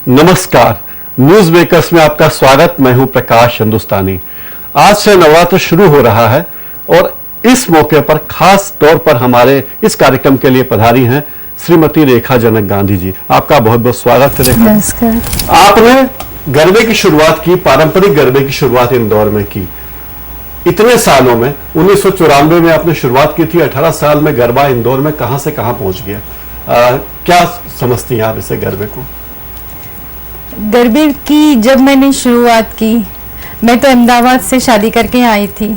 नमस्कार, news makers में आपका स्वागत। मैं हूं प्रकाश हिंदुस्तानी। आज से नवरात्र शुरू हो रहा है और इस मौके पर खास तौर पर हमारे इस कार्यक्रम के लिए पधारी हैं श्रीमती रेखा जनक गांधी जी। आपका बहुत बहुत स्वागत है रेखा। नमस्कार। आपने गरबे की शुरुआत की, पारंपरिक गरबे की शुरुआत इंदौर में की। इतने सालों में 1994 में आपने शुरुआत की थी, 18 साल में गरबा इंदौर में कहां से कहां पहुंच गया। क्या समझती हैं आप इसे गरबे को? गरबे की जब मैंने शुरुआत की, मैं तो अहमदाबाद से शादी करके आई थी।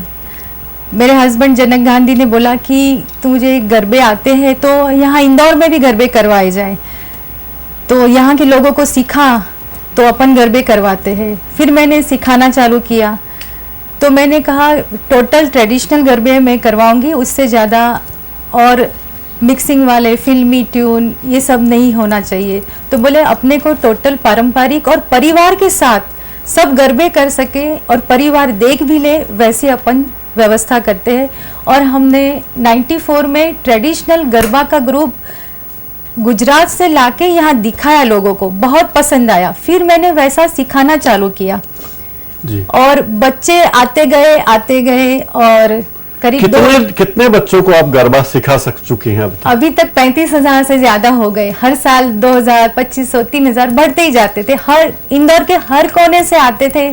मेरे हस्बैंड जनक गांधी ने बोला कि तुझे गरबे आते हैं तो यहाँ इंदौर में भी गरबे करवाए जाए। तो यहाँ के लोगों को सीखा तो अपन गरबे करवाते हैं। फिर मैंने सिखाना चालू किया तो मैंने कहा टोटल ट्रेडिशनल गरबे मैं करवाऊंगी, उससे ज़्यादा और मिक्सिंग वाले फिल्मी ट्यून ये सब नहीं होना चाहिए। तो बोले अपने को टोटल पारंपरिक और परिवार के साथ सब गरबे कर सके और परिवार देख भी ले वैसे अपन व्यवस्था करते हैं। और हमने 94 में ट्रेडिशनल गरबा का ग्रुप गुजरात से लाके यहाँ दिखाया, लोगों को बहुत पसंद आया। फिर मैंने वैसा सिखाना चालू किया जी। और बच्चे आते गए और करीब कितने बच्चों को आप गरबा सिखा चुकी हैं अभी तक 35,000 से ज्यादा हो गए। हर साल 2,000, 2,500, 3,000 बढ़ते ही जाते थे। हर इंदौर के हर कोने से आते थे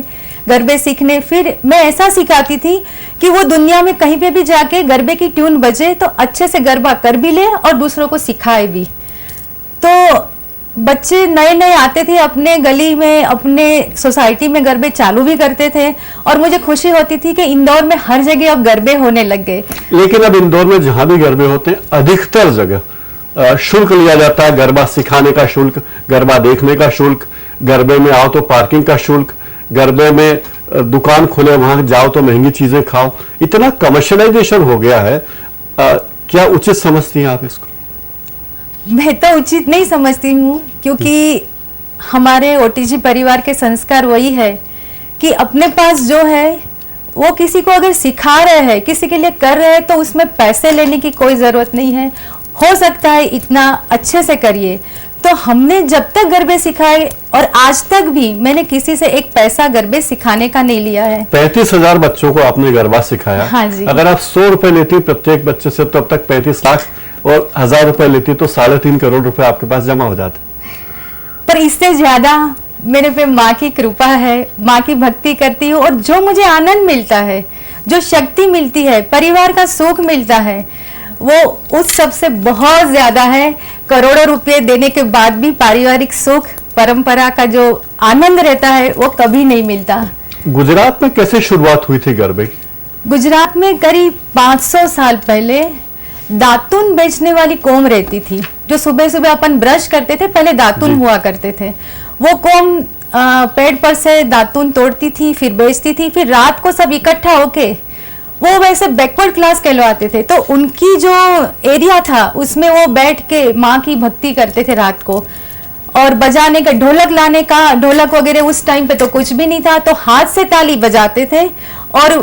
गरबे सीखने। फिर मैं ऐसा सिखाती थी कि वो दुनिया में कहीं पे भी जाके गरबे की ट्यून बजे तो अच्छे से गरबा कर भी ले और दूसरों को सिखाए भी। तो बच्चे नए नए आते थे, अपने गली में अपने सोसाइटी में गरबे चालू भी करते थे और मुझे खुशी होती थी कि इंदौर में हर जगह अब गरबे होने लग गए। लेकिन अब इंदौर में जहां भी गरबे होते हैं अधिकतर जगह शुल्क लिया जाता है। गरबा सिखाने का शुल्क, गरबा देखने का शुल्क, गरबे में आओ तो पार्किंग का शुल्क, गरबे में दुकान खोले वहां जाओ तो महंगी चीजें खाओ। इतना कमर्शियलाइजेशन हो गया है। क्या उचित समझती हैं आप इसको? मैं तो उचित नहीं समझती हूँ, क्योंकि हमारे ओटीजी परिवार के संस्कार वही है कि अपने पास जो है वो किसी को अगर सिखा रहे हैं, किसी के लिए कर रहे हैं तो उसमें पैसे लेने की कोई ज़रूरत नहीं है। हो सकता है इतना अच्छे से करिए। तो हमने जब तक गरबे सिखाए और आज तक भी मैंने किसी से एक पैसा गरबे सिखाने का नहीं लिया है। 35,000 बच्चों को आपने गरबा सिखाया। हाँ जी। अगर आप 100 रुपए लेती प्रत्येक बच्चे से तो अब तक 35 लाख और 1,000 रुपए लेती तो 3.5 करोड़ रुपए आपके पास जमा हो जाते। पर इससे ज्यादा मेरे पे माँ की कृपा है, माँ की भक्ति करती हूँ और जो मुझे आनंद मिलता है, जो शक्ति मिलती है, परिवार का सुख मिलता है, वो उस सब से बहुत ज्यादा है। करोड़ों रुपए देने के बाद भी पारिवारिक सुख, परंपरा का जो आनंद रहता है वो कभी नहीं मिलता। गुजरात में कैसे शुरुआत हुई थी गरबे की? गुजरात में करीब 500 साल पहले दातुन बेचने वाली कौम रहती थी। जो सुबह सुबह अपन ब्रश करते थे, पहले दातुन हुआ करते थे। वो कौम पेड़ पर से दातुन तोड़ती थी, फिर बेचती थी। फिर रात को सब इकट्ठा होके, वो वैसे बैकवर्ड क्लास कहलवाते थे, तो उनकी जो एरिया था उसमें वो बैठ के माँ की भक्ति करते थे रात को। और बजाने का, ढोलक लाने का, ढोलक वगैरह उस टाइम पे तो कुछ भी नहीं था, तो हाथ से ताली बजाते थे और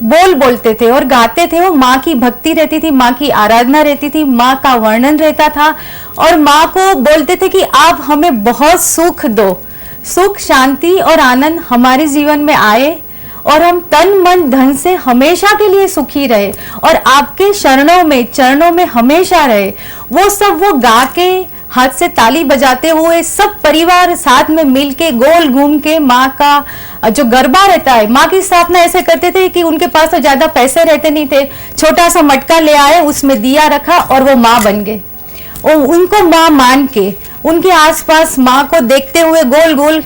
बोल बोलते थे और गाते थे। वो माँ की भक्ति रहती थी, माँ की आराधना रहती थी, माँ का वर्णन रहता था और माँ को बोलते थे कि आप हमें बहुत सुख दो, सुख, शांति और आनंद हमारे जीवन में आए और हम तन मन धन से हमेशा के लिए सुखी रहे और आपके चरणों में हमेशा रहे। वो सब वो गा के, हाथ से ताली बजाते हुए सब परिवार साथ में मिलके गोल घूम के माँ का जो गरबा रहता है, माँ की स्थापना ऐसे करते थे कि उनके पास तो ज्यादा पैसे रहते नहीं थे। छोटा सा मटका ले आए, उसमें दिया रखा और वो माँ बन गए। और उनको माँ मान के उनके आसपास माँ को देखते हुए गोल गोल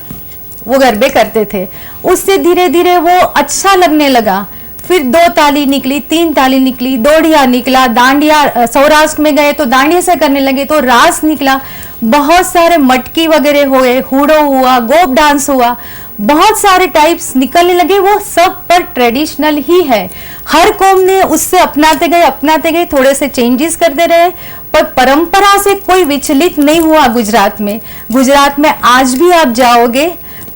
वो गरबे करते थे। उससे धीरे धीरे वो अच्छा लगने लगा। फिर 2 ताली निकली, 3 ताली निकली, दोढ़िया निकला, डांडिया, सौराष्ट्र में गए तो डांडिया से करने लगे तो रास निकला, बहुत सारे मटकी वगैरह हुए, हुड़ो हुआ, गोप डांस हुआ, बहुत सारे टाइप्स निकलने लगे। वो सब पर ट्रेडिशनल ही है। हर कौम ने उससे अपनाते गए, थोड़े से चेंजेस करते रहे, पर परंपरा से कोई विचलित नहीं हुआ। गुजरात में आज भी आप जाओगे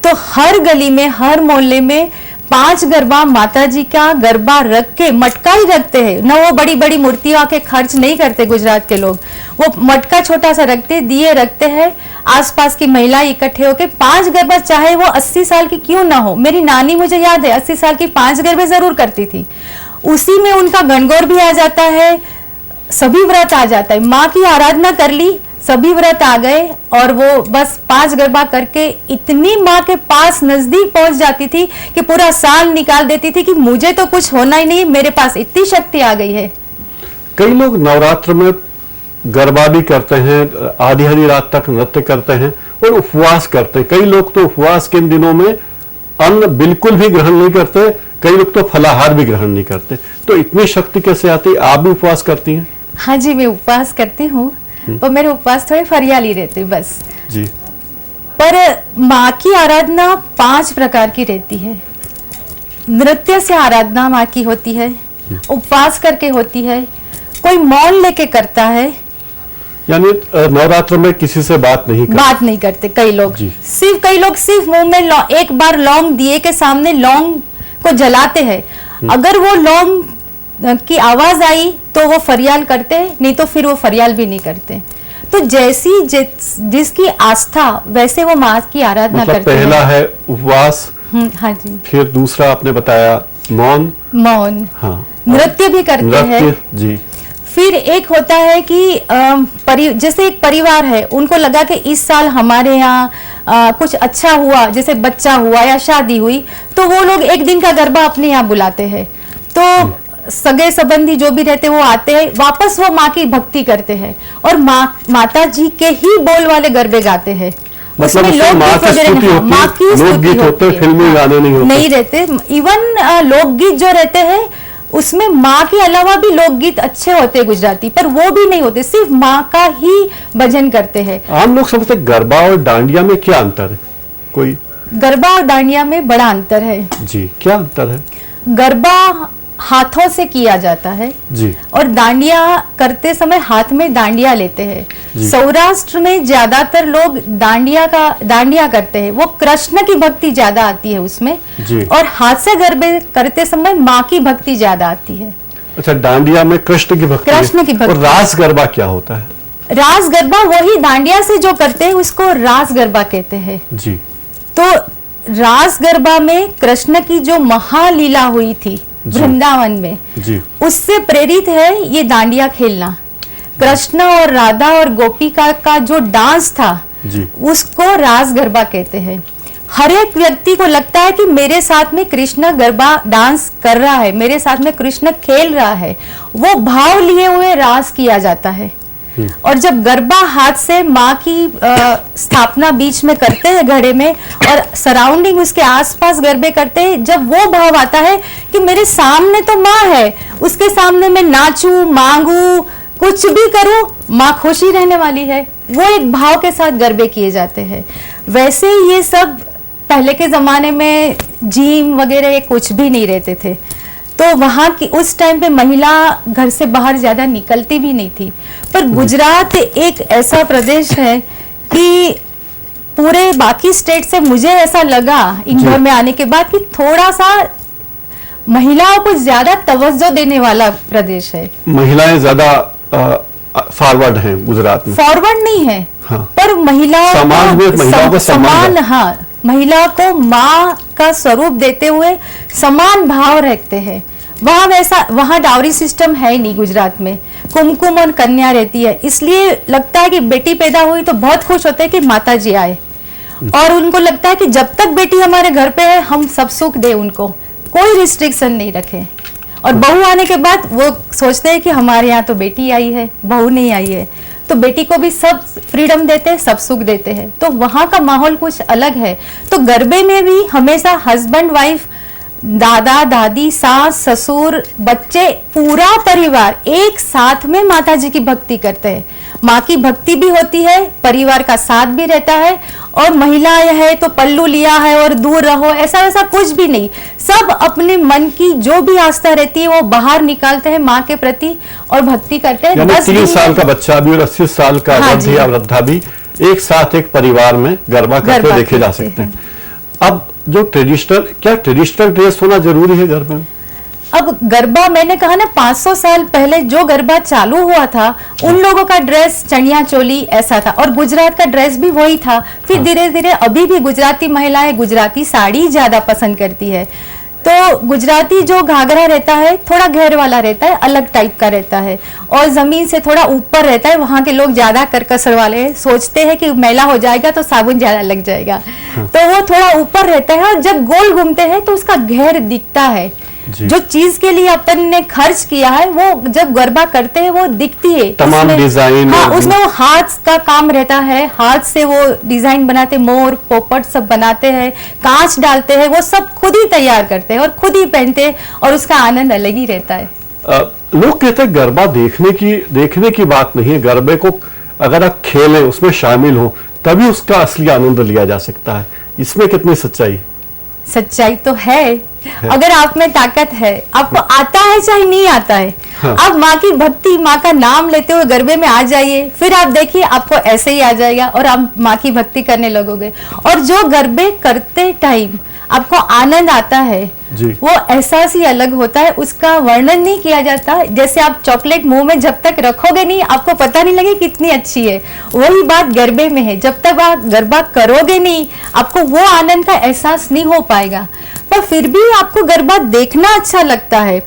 तो हर गली में, हर मोहल्ले में 5 गरबा माता जी का गरबा रख के मटका ही रखते हैं ना, वो बड़ी बड़ी मूर्तियां के खर्च नहीं करते गुजरात के लोग, वो मटका छोटा सा रखते, दिए रखते हैं, आसपास की महिलाएं इकट्ठे होके 5 गरबा, चाहे वो 80 साल की क्यों ना हो। मेरी नानी मुझे याद है 80 साल की 5 गरबे जरूर करती थी। उसी में उनका गणगौर भी आ जाता है, सभी व्रत आ जाता है, माँ की आराधना कर ली, सभी व्रत आ गए और वो बस 5 गरबा करके इतनी माँ के पास नजदीक पहुंच जाती थी कि पूरा साल निकाल देती थी कि मुझे तो कुछ होना ही नहीं, मेरे पास इतनी शक्ति आ गई है। कई लोग नवरात्र में गरबा भी करते हैं, आधी आधी रात तक नृत्य करते हैं और उपवास करते हैं। कई लोग तो उपवास के इन दिनों में अन्न बिल्कुल भी ग्रहण नहीं करते, कई लोग तो फलाहार भी ग्रहण नहीं करते। तो इतनी शक्ति कैसे आती? आप भी उपवास करती हैं? हाँ जी, मैं उपवास करती हूँ, पर मेरे उपवास थोड़े फरियाली रहते बस जी। पर माँ की आराधना 5 प्रकार की रहती है। नृत्य से आराधना माँ की होती है, उपवास करके होती है, कोई मौन लेके करता है, यानी नवरात्र में किसी से बात नहीं करते कई लोग। जी। कई लोग सिर्फ मुंह में एक बार लौंग दिए के सामने लौंग को जलाते हैं, अगर वो लौंग की आवाज आई तो वो फरियाल करते हैं, नहीं तो फिर वो फरियाल भी नहीं करते। तो जिसकी आस्था वैसे वो माँ की आराधना मतलब करते पहला हैं। है उपवास, हाँ जी, फिर दूसरा आपने बताया मौन, हाँ, नृत्य भी करते हैं जी। फिर एक होता है कि जैसे एक परिवार है, उनको लगा कि इस साल हमारे यहाँ कुछ अच्छा हुआ, जैसे बच्चा हुआ या शादी हुई, तो वो लोग एक दिन का गरबा अपने यहाँ बुलाते हैं। तो सगे संबंधी जो भी रहते वो आते हैं, वापस वो माँ की भक्ति करते हैं और माता जी के ही बोल वाले गरबे गाते हैं। मतलब लोकगीत होते हैं, फिल्मी गाने नहीं रहते। इवन लोकगीत जो रहते हैं उसमें माँ के अलावा भी लोकगीत अच्छे होते हैं गुजराती, पर वो भी नहीं होते, सिर्फ माँ का ही भजन करते हैं। आम लोग समझते गरबा और डांडिया में क्या अंतर है? कोई गरबा और डांडिया में बड़ा अंतर है जी। क्या अंतर है? गरबा हाथों से किया जाता है जी, और डांडिया करते समय हाथ में डांडिया लेते हैं। सौराष्ट्र में ज्यादातर लोग डांडिया करते हैं, वो कृष्ण की भक्ति ज्यादा आती है उसमें जी। और हाथ से गरबे करते समय माँ की भक्ति ज्यादा आती है। अच्छा, डांडिया में कृष्ण की भक्ति और रास गरबा क्या होता है? रास गरबा वही डांडिया से जो करते हैं उसको रास गरबा कहते हैं जी। तो रास गरबा में कृष्ण की जो महालीला हुई थी वृंदावन में जी, उससे प्रेरित है ये डांडिया खेलना। कृष्ण और राधा और गोपिका का जो डांस था जी, उसको रास गरबा कहते हैं। हर एक व्यक्ति को लगता है कि मेरे साथ में कृष्ण गरबा डांस कर रहा है, मेरे साथ में कृष्ण खेल रहा है, वो भाव लिए हुए रास किया जाता है। और जब गरबा हाथ से माँ की स्थापना बीच में करते हैं घड़े में और सराउंडिंग उसके आसपास गरबे करते हैं, जब वो भाव आता है कि मेरे सामने तो माँ है, उसके सामने मैं नाचूं, मांगू, कुछ भी करूं, माँ खुशी रहने वाली है, वो एक भाव के साथ गरबे किए जाते हैं। वैसे ये सब पहले के जमाने में जिम वगैरह कुछ भी नहीं रहते थे, तो वहाँ की उस टाइम पे महिला घर से बाहर ज्यादा निकलती भी नहीं थी। पर गुजरात एक ऐसा प्रदेश है कि पूरे बाकी स्टेट से मुझे ऐसा लगा इंदौर में आने के बाद कि थोड़ा सा महिलाओं को ज्यादा तवज्जो देने वाला प्रदेश है। महिलाएं ज्यादा फॉरवर्ड हैं गुजरात में। फॉरवर्ड नहीं है, हाँ, पर महिलाओं समाज में महिलाओं को समान, हाँ, महिला को माँ का स्वरूप देते हुए समान भाव रखते हैं। वहाँ डाउरी सिस्टम है ही नहीं गुजरात में, कुमकुम और कन्या रहती है, इसलिए लगता है कि बेटी पैदा हुई तो बहुत खुश होते हैं कि माता जी आए, और उनको लगता है कि जब तक बेटी हमारे घर पे है हम सब सुख दे, उनको कोई रिस्ट्रिक्शन नहीं रखे। और बहू आने के बाद वो सोचते हैं कि हमारे यहाँ तो बेटी आई है, बहू नहीं आई है, तो बेटी को भी सब फ्रीडम देते हैं, सब सुख देते हैं। तो वहाँ का माहौल कुछ अलग है। तो गरबे में भी हमेशा हस्बैंड वाइफ, दादा दादी, सास ससुर, बच्चे, पूरा परिवार एक साथ में माता जी की भक्ति करते हैं। माँ की भक्ति भी होती है, परिवार का साथ भी रहता है, और महिलाएं है तो पल्लू लिया है और दूर रहो, ऐसा वैसा कुछ भी नहीं। सब अपने मन की जो भी आस्था रहती है वो बाहर निकालते हैं माँ के प्रति और भक्ति करते हैं। 3 साल का बच्चा भी और 80 साल का वृद्ध या वृद्धा भी एक साथ एक परिवार में गरबा करते देखे जा सकते हैं। अब जो ट्रेडिशनल ड्रेस होना जरूरी है घर में? अब गरबा, मैंने कहा ना 500 साल पहले जो गरबा चालू हुआ था उन लोगों का ड्रेस चनिया चोली ऐसा था, और गुजरात का ड्रेस भी वही था। फिर धीरे धीरे अभी भी गुजराती महिलाएं गुजराती साड़ी ज्यादा पसंद करती है। तो गुजराती जो घाघरा रहता है थोड़ा घेर वाला रहता है, अलग टाइप का रहता है, और जमीन से थोड़ा ऊपर रहता है। वहाँ के लोग ज्यादा करकसर वाले हैं, सोचते हैं कि मैला हो जाएगा तो साबुन ज्यादा लग जाएगा। तो वो थोड़ा ऊपर रहता है, और जब गोल घूमते हैं तो उसका घेर दिखता है। जो चीज के लिए अपन ने खर्च किया है वो जब गरबा करते हैं वो दिखती है। तमाम डिजाइन, हाँ, उसमें वो हाथ का काम रहता है, हाथ से वो डिजाइन बनाते, मोर पोपट सब बनाते हैं, कांच डालते हैं, वो सब खुद ही तैयार करते हैं और खुद ही पहनते हैं, और उसका आनंद अलग ही रहता है। लोग कहते हैं गरबा देखने की बात नहीं है, गरबे को अगर आप खेलें, उसमें शामिल हो, तभी उसका असली आनंद लिया जा सकता है। इसमें कितनी सच्चाई तो है। अगर आप में ताकत है, आपको आता है चाहे नहीं आता है, हाँ। आप माँ की भक्ति, माँ का नाम लेते हुए गरबे में आ जाइए, फिर आप देखिए आपको ऐसे ही आ जाएगा और आप माँ की भक्ति करने लगोगे। और जो गरबे करते टाइम आपको आनंद आता है जी। वो एहसास ही अलग होता है, उसका वर्णन नहीं किया जाता। जैसे आप चॉकलेट मुंह में जब तक रखोगे नहीं आपको पता नहीं लगे कितनी अच्छी है, वही बात गरबे में है। जब तक आप गरबा करोगे नहीं आपको वो आनंद का एहसास नहीं हो पाएगा, पर फिर भी आपको गरबा देखना अच्छा लगता है।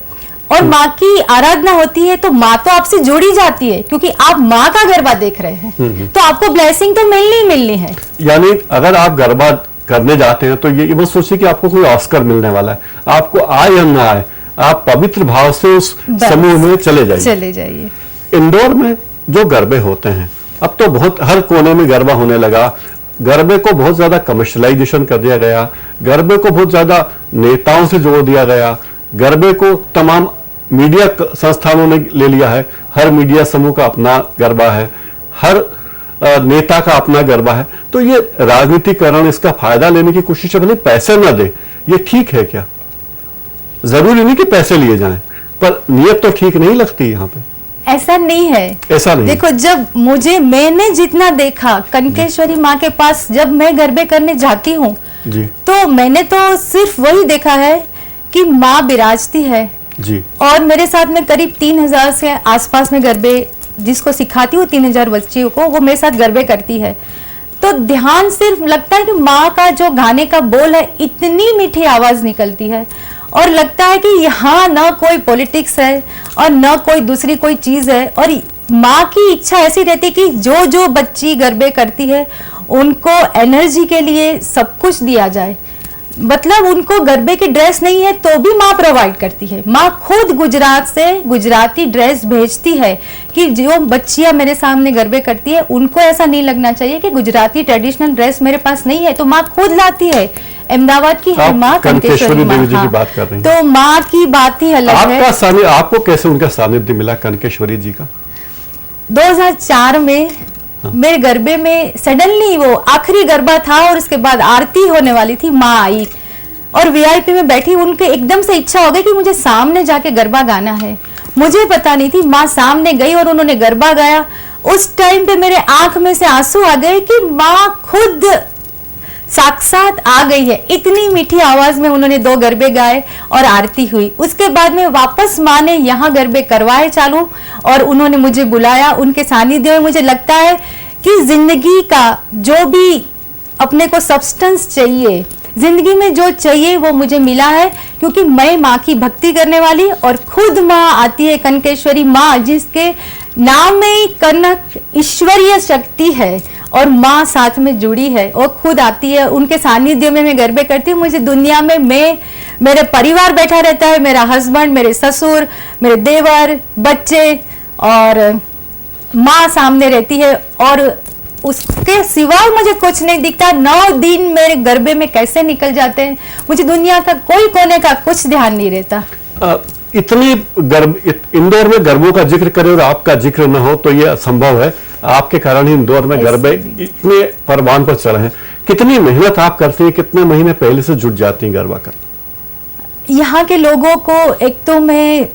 और माँ की आराधना होती है तो माँ तो आपसे जुड़ी जाती है, क्योंकि आप माँ का गरबा देख रहे हैं, तो आपको ब्लेसिंग तो मिलनी ही मिलनी है। यानी अगर आप गरबा करने जाते हैं तो ये मत सोचिए कि आपको कोई ऑस्कर मिलने वाला है, आपको आए या ना आए, आप पवित्र भाव से उस समूह में चले जाइए। इंदौर में जो गरबे होते हैं, अब तो बहुत हर कोने में गरबा होने लगा। गरबे को बहुत ज्यादा कमर्शलाइजेशन कर दिया गया, गरबे को बहुत ज्यादा नेताओं से जोड़ दिया गया, गरबे को तमाम मीडिया संस्थानों ने ले लिया है। हर मीडिया समूह का अपना गरबा है, हर नेता का अपना गरबा है। तो ये राजनीतिकरण, इसका फायदा लेने की कोशिश, भले पैसे न दे, ये ठीक है क्या? जरूरी नहीं कि पैसे लिए जाएं, पर नियत तो ठीक नहीं लगती यहाँ पे। ऐसा नहीं है, ऐसा नहीं। देखो, जब मैंने जितना देखा कनकेश्वरी माँ के पास जब मैं गरबे करने जाती हूँ जी, तो मैंने तो सिर्फ वही देखा है कि माँ विराजती है जी, और मेरे साथ में करीब 3000 से आसपास में गरबे जिसको सिखाती हूँ, 3000 बच्चियों को, वो मेरे साथ गरबे करती है। तो ध्यान सिर्फ लगता है कि माँ का जो गाने का बोल है, इतनी मीठी आवाज निकलती है, और लगता है कि यहाँ न कोई पॉलिटिक्स है और न कोई दूसरी कोई चीज है। और माँ की इच्छा ऐसी रहती है कि जो जो बच्ची गरबे करती है उनको एनर्जी के लिए सब कुछ दिया जाए। मतलब उनको गरबे की ड्रेस नहीं है तो भी माँ प्रोवाइड करती है। माँ खुद गुजरात से गुजराती ड्रेस भेजती है कि जो बच्चियां मेरे सामने गरबे करती है उनको ऐसा नहीं लगना चाहिए कि गुजराती ट्रेडिशनल ड्रेस मेरे पास नहीं है, तो माँ खुद लाती है। अहमदाबाद की है माँ, कनकेश्वरी देवी जी की बात कर रही हैं, तो माँ की बात ही अलग है। आपको कैसे उनका सानिध्य मिला कनकेश्वरी जी का? 2004 में मेरे गरबे में सडनली, वो आखिरी गरबा था और उसके बाद आरती होने वाली थी, माँ आई और वीआईपी में बैठी। उनके एकदम से इच्छा हो गई कि मुझे सामने जाके गरबा गाना है। मुझे पता नहीं थी, माँ सामने गई और उन्होंने गरबा गाया। उस टाइम पे मेरे आंख में से आंसू आ गए कि माँ खुद साक्षात आ गई है। इतनी मीठी आवाज में उन्होंने 2 गरबे गाए और आरती हुई। उसके बाद में वापस माँ ने यहाँ गरबे करवाए चालू और उन्होंने मुझे बुलाया। उनके सानिध्य में मुझे लगता है कि जिंदगी का जो भी अपने को सब्सटेंस चाहिए, जिंदगी में जो चाहिए वो मुझे मिला है, क्योंकि मैं माँ की भक्ति करने वाली और खुद माँ आती है, कनकेश्वरी माँ, जिसके नाम में ही कनक ईश्वरीय शक्ति है और माँ साथ में जुड़ी है, और खुद आती है। उनके सानिध्य में मैं गरबे करती हूँ। मुझे दुनिया में मेरे परिवार बैठा रहता है, मेरा हस्बैंड, मेरे ससुर, मेरे देवर, बच्चे, और माँ सामने रहती है, और उसके सिवाय मुझे कुछ नहीं दिखता। 9 दिन मेरे गरबे में कैसे निकल जाते हैं, मुझे दुनिया का कोई कोने का कुछ ध्यान नहीं रहता। इतनी इंदौर में गरबों का जिक्र करें और आपका जिक्र न हो तो ये असंभव है। आपके कारण ही इंदौर में गरबे इतने परवान पर चढ़े हैं। कितनी मेहनत आप करती हैं, कितने महीने पहले से जुट जाती हैं गरबा कर? यहाँ के लोगों को एक तो मैं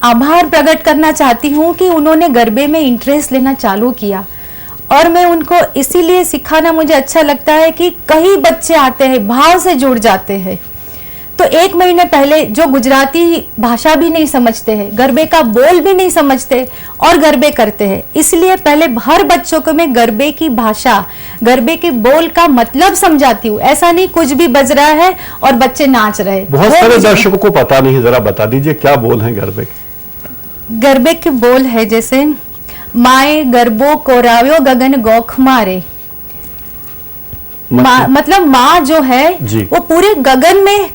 आभार प्रकट करना चाहती हूँ कि उन्होंने गरबे में इंटरेस्ट लेना चालू किया, और मैं उनको इसीलिए सिखाना मुझे अच्छा लगता है कि कई बच्चे आते हैं भाव से जुड़ जाते हैं, तो 1 महीने पहले जो गुजराती भाषा भी नहीं समझते हैं, गरबे का बोल भी नहीं समझते और गरबे करते हैं, इसलिए पहले हर बच्चों को मैं गरबे की भाषा, गरबे के बोल का मतलब समझाती हूँ। ऐसा नहीं कुछ भी बज रहा है और बच्चे नाच रहे हैं। बहुत सारे दर्शकों को पता नहीं, जरा बता दीजिए क्या बोल हैं गरबे के? गरबे के बोल है जैसे माए गरबो कोराव्यो गगन गोख मारे, मतलब माँ जो है वो पूरे गगन में,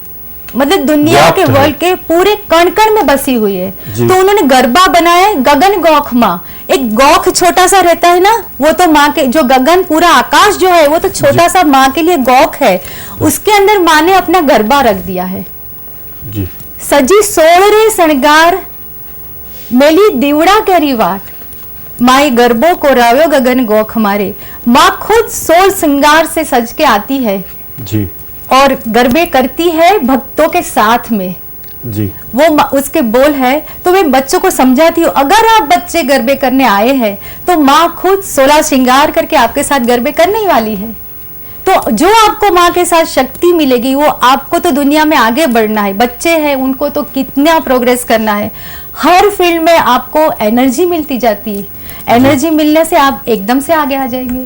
मतलब दुनिया के वर्ल्ड के पूरे कण कण में बसी हुई है, तो उन्होंने गरबा बनाया गगन गौख माँ। एक गौख छोटा सा रहता है ना, वो तो माँ के, जो गगन पूरा आकाश जो है वो तो छोटा सा माँ के लिए गौख है, उसके अंदर माँ ने अपना गरबा रख दिया है जी। सजी सोळरे शणगार मेली दीवड़ा करी वाट, माई गरबो कोराव्यो गगन गोख मारे। माँ खुद 16 श्रृंगार से सज के आती है जी और गरबे करती है भक्तों के साथ में जी। वो उसके बोल है, तो मैं बच्चों को समझाती हूँ, अगर आप बच्चे गरबे करने आए हैं तो माँ खुद 16 श्रृंगार करके आपके साथ गरबे करने ही वाली है। तो जो आपको माँ के साथ शक्ति मिलेगी, वो आपको तो दुनिया में आगे बढ़ना है, बच्चे हैं उनको तो कितना प्रोग्रेस करना है, हर फील्ड में आपको एनर्जी मिलती जाती है, एनर्जी मिलने से आप एकदम से आगे आ जाएंगे।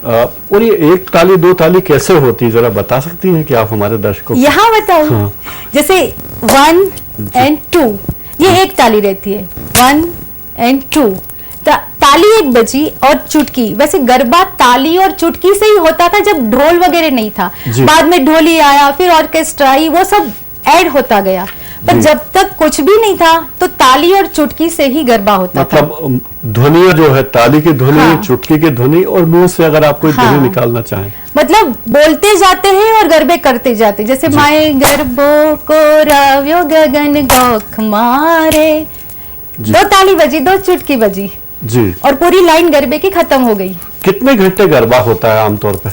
और ये 1 ताली 2 ताली कैसे होती है, जरा बता सकती हैं कि आप हमारे दर्शकों को? यहाँ बताओ। हाँ। जैसे 1 and 2 ये 1 ताली रहती है, 1 and 2 ताली 1 बजी और चुटकी। वैसे गरबा ताली और चुटकी से ही होता था जब ढोल वगैरह नहीं था, बाद में ढोली आया, फिर ऑर्केस्ट्रा आई, वो सब ऐड होता गया, पर जब तक कुछ भी नहीं था तो ताली और चुटकी से ही गरबा होता था। मतलब ध्वनियां जो है, ताली की ध्वनि, हाँ। चुटकी की ध्वनि, और मुंह से अगर आप कोई ध्वनि निकालना चाहें, मतलब बोलते जाते हैं और गरबे करते जाते, जैसे माए गरबो कोराव्यो गगन गोख मारे, 2 ताली बजी, 2 चुटकी बजी जी, और पूरी लाइन गरबे की खत्म हो गई। कितने घंटे गरबा होता है आमतौर पर?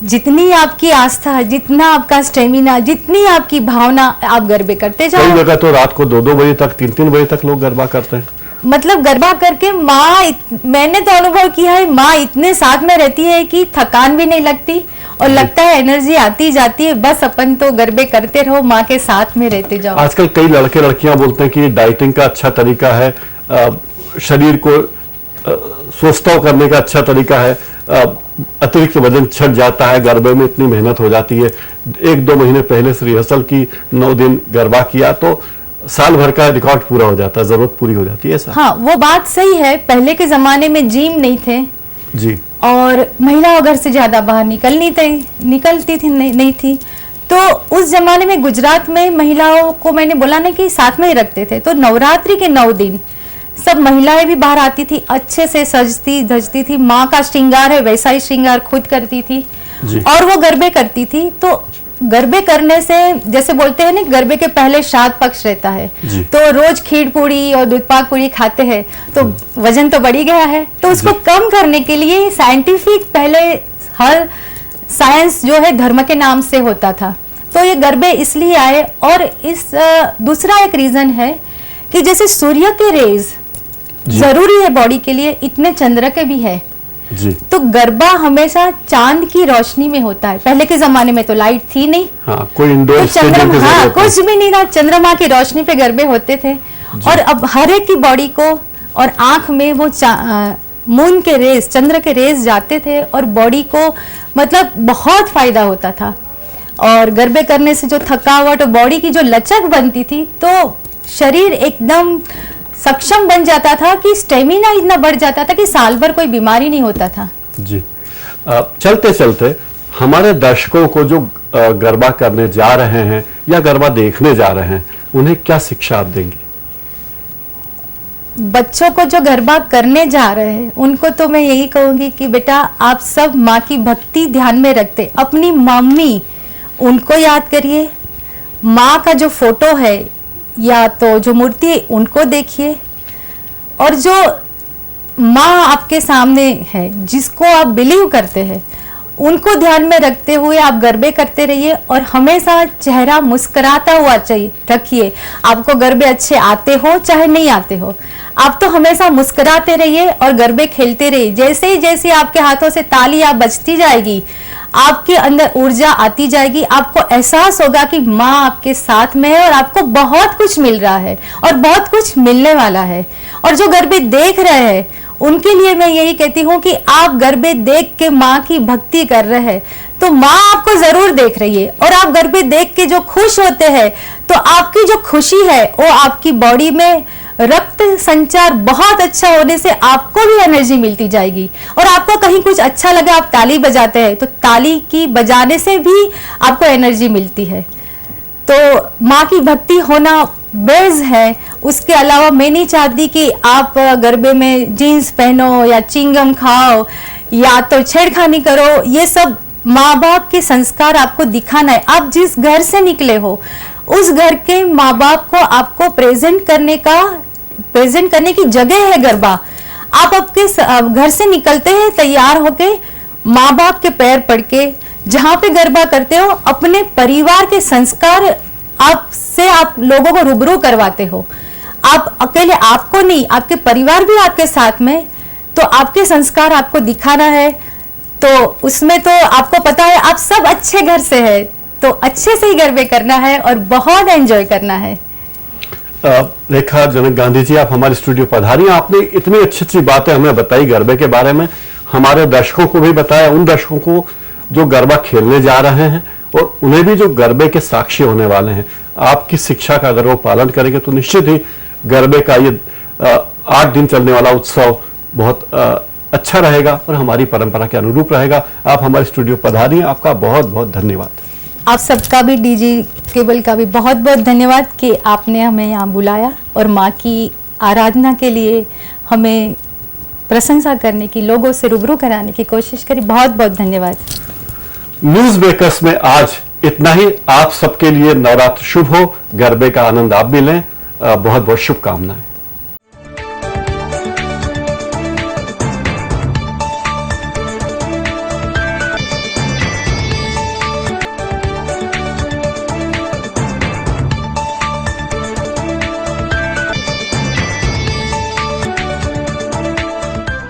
जितनी आपकी आस्था, जितना आपका स्टेमिना, जितनी आपकी भावना, आप गरबे करते जाओ। कई जगह तो रात को 2-2 बजे तक, 3-3 बजे तक लोग गरबा करते हैं। मतलब गरबा करके मैंने तो अनुभव किया है, माँ इतने साथ में रहती है कि थकान भी नहीं लगती और लगता है एनर्जी आती जाती है, बस अपन तो गरबे करते रहो, माँ के साथ में रहते जाओ। आजकल कई लड़के लड़कियां बोलते हैं कि डाइटिंग का अच्छा तरीका है, शरीर को स्वस्थ करने का अच्छा तरीका है, अतिरिक्त वजन छट जाता है, गरबे में इतनी मेहनत हो जाती है, 1-2 महीने पहले से रिहर्सल की, 9 दिन गरबा किया तो साल भर का रिकॉर्ड पूरा हो जाता है, जरूरत पूरी हो जाती है। ऐसा हाँ, वो बात सही है। पहले के जमाने में जिम नहीं थे जी, और महिला घर से ज्यादा बाहर निकलती थी नहीं थी, तो उस जमाने में गुजरात में महिलाओं को मैंने बोला ना कि साथ में ही रखते थे, तो नवरात्रि के 9 दिन सब महिलाएं भी बाहर आती थी, अच्छे से सजती धजती थी, माँ का श्रृंगार है वैसा ही श्रृंगार खुद करती थी और वो गरबे करती थी। तो गरबे करने से, जैसे बोलते हैं ना, गरबे के पहले श्राद्ध पक्ष रहता है, तो रोज खीर पूड़ी और दूध पाक पूड़ी खाते हैं तो वजन तो बढ़ ही गया है, तो उसको कम करने के लिए साइंटिफिक, पहले हर साइंस जो है धर्म के नाम से होता था, तो ये गरबे इसलिए आए। और इस दूसरा एक रीजन है कि जैसे सूर्य के रेज जरूरी है बॉडी के लिए, इतने चंद्र के भी है जी, तो गरबा हमेशा चांद की रोशनी में होता है। पहले के जमाने में तो लाइट थी नहीं, हाँ, कोई इंडोर तो चंद्रमा, हाँ, कुछ भी नहीं था, चंद्रमा की रोशनी पे गरबे होते थे। और अब हर एक की बॉडी को और आंख में वो मून के रेज, चंद्र के रेज जाते थे और बॉडी को मतलब बहुत फायदा होता था। और गरबे करने से जो थकावट और बॉडी की जो लचक बनती थी, तो शरीर एकदम सक्षम बन जाता था कि स्टेमिना इतना बढ़ जाता था कि साल भर कोई बीमारी नहीं होता था जी। चलते चलते हमारे दर्शकों को जो गरबा करने जा रहे हैं या गरबा देखने जा रहे हैं, उन्हें क्या शिक्षा आप देंगी? बच्चों को जो गरबा करने जा रहे हैं उनको तो मैं यही कहूंगी कि बेटा आप सब माँ की भक्ति ध्यान में रखते, अपनी मम्मी उनको याद करिए, माँ का जो फोटो है या तो जो मूर्ति है उनको देखिए, और जो माँ आपके सामने है जिसको आप बिलीव करते हैं उनको ध्यान में रखते हुए आप गरबे करते रहिए और हमेशा चेहरा मुस्कुराता हुआ चाहिए रखिए। आपको गरबे अच्छे आते हो चाहे नहीं आते हो, आप तो हमेशा मुस्कुराते रहिए और गरबे खेलते रहिए। जैसे आपके हाथों से तालियां बजती जाएगी, आपके अंदर ऊर्जा आती जाएगी, आपको एहसास होगा कि माँ आपके साथ में है और आपको बहुत कुछ मिल रहा है और बहुत कुछ मिलने वाला है। और जो गरबे देख रहे हैं उनके लिए मैं यही कहती हूँ कि आप गरबे देख के माँ की भक्ति कर रहे हैं तो माँ आपको जरूर देख रही है, और आप गरबे देख के जो खुश होते हैं तो आपकी जो खुशी है वो आपकी बॉडी में रक्त संचार बहुत अच्छा होने से आपको भी एनर्जी मिलती जाएगी। और आपको कहीं कुछ अच्छा लगा, आप ताली बजाते हैं तो ताली की बजाने से भी आपको एनर्जी मिलती है। तो माँ की भक्ति होना बेस है। उसके अलावा मैं नहीं चाहती कि आप गरबे में जीन्स पहनो या चिंगम खाओ या तो छेड़खानी करो। ये सब माँ बाप के संस्कार आपको दिखाना है। आप जिस घर से निकले हो उस घर के माँ बाप को आपको प्रेजेंट करने की जगह है गरबा। आप आपके घर से निकलते हैं तैयार होके, माँ बाप के पैर पड़ के जहाँ पे गरबा करते हो अपने परिवार के संस्कार आप लोगों को रूबरू करवाते हो। आप अकेले आपको नहीं, आपके परिवार भी आपके साथ में, तो आपके संस्कार आपको दिखाना है। तो उसमें तो आपको पता है आप सब अच्छे घर से है तो अच्छे से ही गरबे करना है और बहुत एंजॉय करना है। रेखा जनक गांधी जी, आप हमारे स्टूडियो पधारी। आपने इतनी अच्छी अच्छी बातें हमें बताई गरबे के बारे में, हमारे दर्शकों को भी बताया, उन दर्शकों को जो गरबा खेलने जा रहे हैं और उन्हें भी जो गरबे के साक्षी होने वाले हैं। आपकी शिक्षा का अगर वो पालन करेंगे तो निश्चित ही गरबे का ये 8 दिन चलने वाला उत्सव बहुत अच्छा रहेगा और हमारी परंपरा के अनुरूप रहेगा। आप हमारे स्टूडियो पधारी, आपका बहुत बहुत धन्यवाद। आप सबका भी डीजी केबल का भी बहुत बहुत धन्यवाद कि आपने हमें यहाँ बुलाया और माँ की आराधना के लिए हमें प्रशंसा करने की, लोगों से रूबरू कराने की कोशिश करी। बहुत बहुत धन्यवाद। न्यूज ब्रेकर्स में आज इतना ही। आप सबके लिए नवरात्र शुभ हो, गरबे का आनंद आप भी लें। बहुत बहुत शुभकामनाएं।